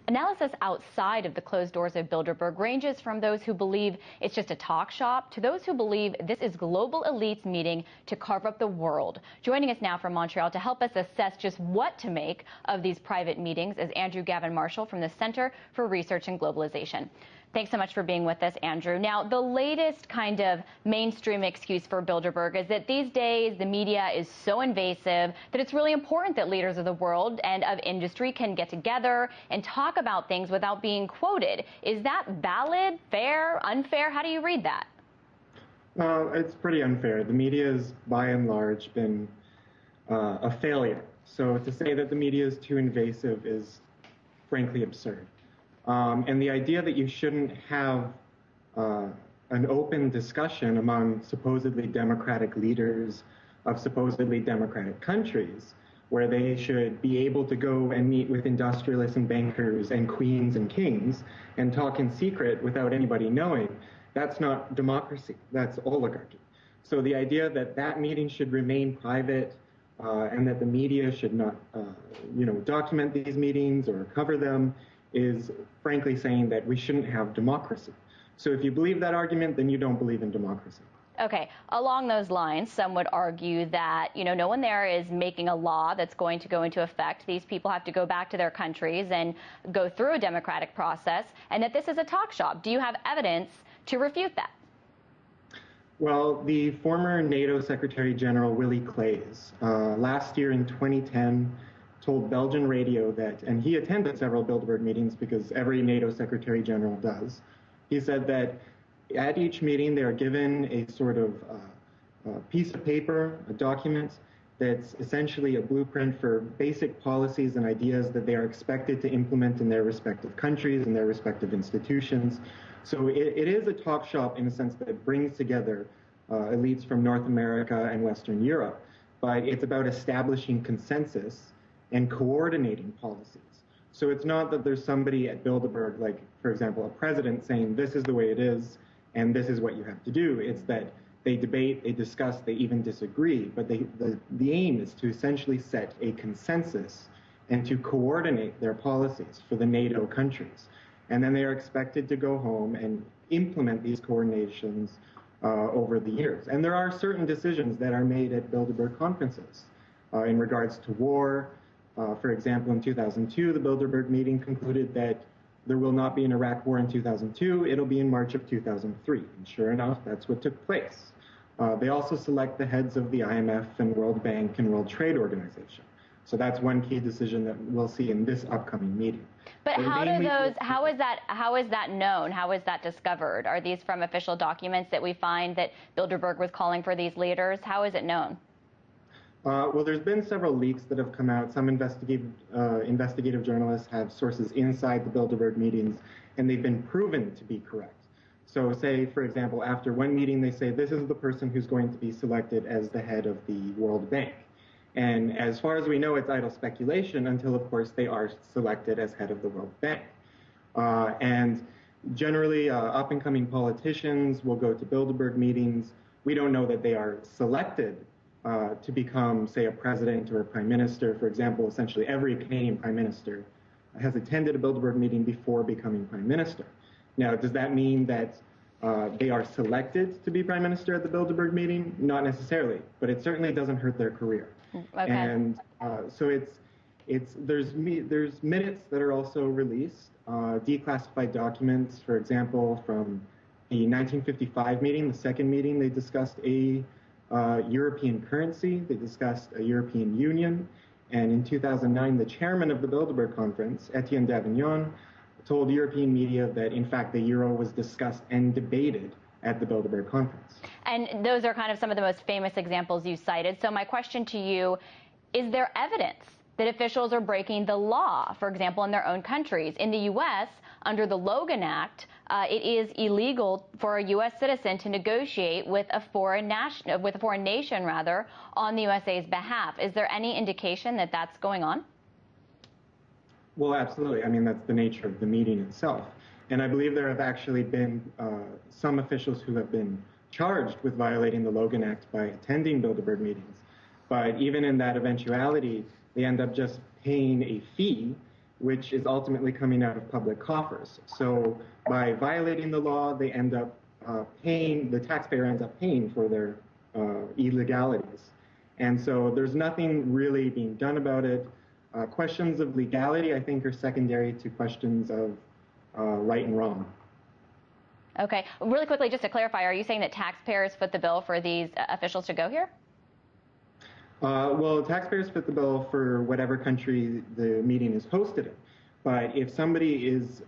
Analysis outside of the closed doors of Bilderberg ranges from those who believe it's just a talk shop to those who believe this is global elites meeting to carve up the world. Joining us now from Montreal to help us assess just what to make of these private meetings is Andrew Gavin Marshall from the Center for Research and Globalization. Thanks so much for being with us, Andrew. Now, the latest kind of mainstream excuse for Bilderberg is that these days the media is so invasive that it's really important that leaders of the world and of industry can get together and talk about things without being quoted. Is that valid, fair, unfair? How do you read that? Well, it's pretty unfair. The media has, by and large, been a failure. So to say that the media is too invasive is frankly absurd. And the idea that you shouldn't have an open discussion among supposedly democratic leaders of supposedly democratic countries, where they should be able to go and meet with industrialists and bankers and queens and kings and talk in secret without anybody knowing, that's not democracy, that's oligarchy. So the idea that that meeting should remain private and that the media should not document these meetings or cover them is frankly saying that we shouldn't have democracy. So if you believe that argument, then you don't believe in democracy. Okay, along those lines, some would argue that, no one there is making a law that's going to go into effect. These people have to go back to their countries and go through a democratic process, and that this is a talk shop. Do you have evidence to refute that? Well, the former NATO Secretary General Willy Claes, last year in 2010, told Belgian radio that, and he attended several Bilderberg meetings because every NATO Secretary General does. He said that at each meeting they are given a sort of piece of paper, a document that's essentially a blueprint for basic policies and ideas that they are expected to implement in their respective countries and their respective institutions. So it is a talk shop in the sense that it brings together elites from North America and Western Europe, but it's about establishing consensus and coordinating policies. So it's not that there's somebody at Bilderberg, like, for example, a president saying this is the way it is and this is what you have to do. It's that they debate, they discuss, they even disagree, but the aim is to essentially set a consensus and to coordinate their policies for the NATO countries. And then they are expected to go home and implement these coordinations over the years. And there are certain decisions that are made at Bilderberg conferences in regards to war. For example, in 2002, the Bilderberg meeting concluded that there will not be an Iraq war in 2002, it'll be in March of 2003. And sure enough, that's what took place. They also select the heads of the IMF and World Bank and World Trade Organization. So that's one key decision that we'll see in this upcoming meeting. But how is that known? How is that discovered? Are these from official documents that we find that Bilderberg was calling for these leaders? How is it known? Well, there's been several leaks that have come out. Some investigative journalists have sources inside the Bilderberg meetings, and they've been proven to be correct. So say, for example, after one meeting, they say, this is the person who's going to be selected as the head of the World Bank. And as far as we know, it's idle speculation until, of course, they are selected as head of the World Bank. And generally, up-and-coming politicians will go to Bilderberg meetings. We don't know that they are selected to become, say, a president or a prime minister. For example, essentially every Canadian prime minister has attended a Bilderberg meeting before becoming prime minister. Now, does that mean that they are selected to be prime minister at the Bilderberg meeting? Not necessarily, but it certainly doesn't hurt their career. Okay. And so there's minutes that are also released, declassified documents. For example, from the 1955 meeting, the second meeting, they discussed a European currency, they discussed a European Union, and in 2009, the chairman of the Bilderberg conference, Etienne Davignon, told European media that, in fact, the euro was discussed and debated at the Bilderberg conference. And those are kind of some of the most famous examples you cited. So my question to you, is there evidence that officials are breaking the law, for example, in their own countries? In the U.S., under the Logan Act, it is illegal for a U.S. citizen to negotiate with a foreign nation, on the USA's behalf. Is there any indication that that's going on? Well, absolutely. I mean, that's the nature of the meeting itself. And I believe there have actually been some officials who have been charged with violating the Logan Act by attending Bilderberg meetings. But even in that eventuality, they end up just paying a fee which is ultimately coming out of public coffers. So by violating the law, they end up the taxpayer ends up paying for their illegalities. And so there's nothing really being done about it. Questions of legality, I think, are secondary to questions of right and wrong. Okay. Really quickly, just to clarify, are you saying that taxpayers foot the bill for these officials to go here? Well, taxpayers foot the bill for whatever country the meeting is hosted in. But if somebody is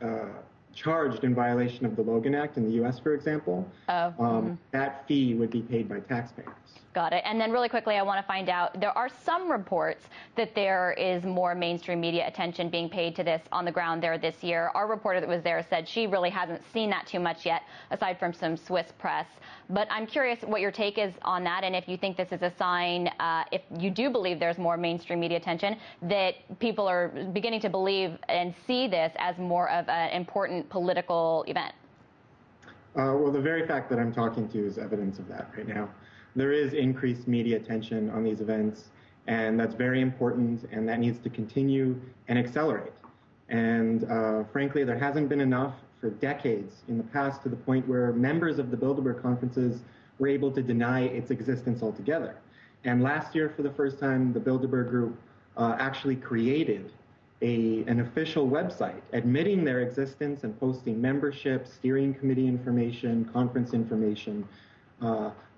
charged in violation of the Logan Act in the U.S., for example, that fee would be paid by taxpayers. Got it. And then really quickly, I want to find out, there are some reports that there is more mainstream media attention being paid to this on the ground there this year. Our reporter that was there said she really hasn't seen that too much yet, aside from some Swiss press. But I'm curious what your take is on that, and if you think this is a sign, if you do believe there's more mainstream media attention, that people are beginning to believe and see this as more of an important political event. Well, the very fact that I'm talking to you is evidence of that right now. There is increased media attention on these events, and that's very important, and that needs to continue and accelerate. And frankly, there hasn't been enough for decades in the past, to the point where members of the Bilderberg conferences were able to deny its existence altogether. And last year, for the first time, the Bilderberg Group actually created an official website admitting their existence and posting membership, steering committee information, conference information,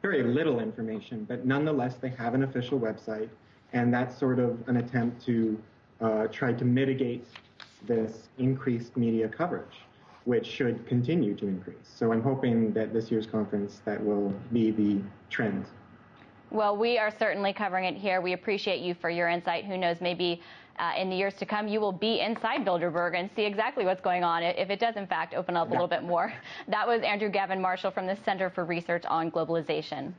very little information, but nonetheless, they have an official website, and that's sort of an attempt to try to mitigate this increased media coverage, which should continue to increase. So I'm hoping that this year's conference, that will be the trend. Well, we are certainly covering it here. We appreciate you for your insight. Who knows, maybe in the years to come, you will be inside Bilderberg and see exactly what's going on, if it does, in fact, open up a little bit more. That was Andrew Gavin Marshall from the Center for Research on Globalization.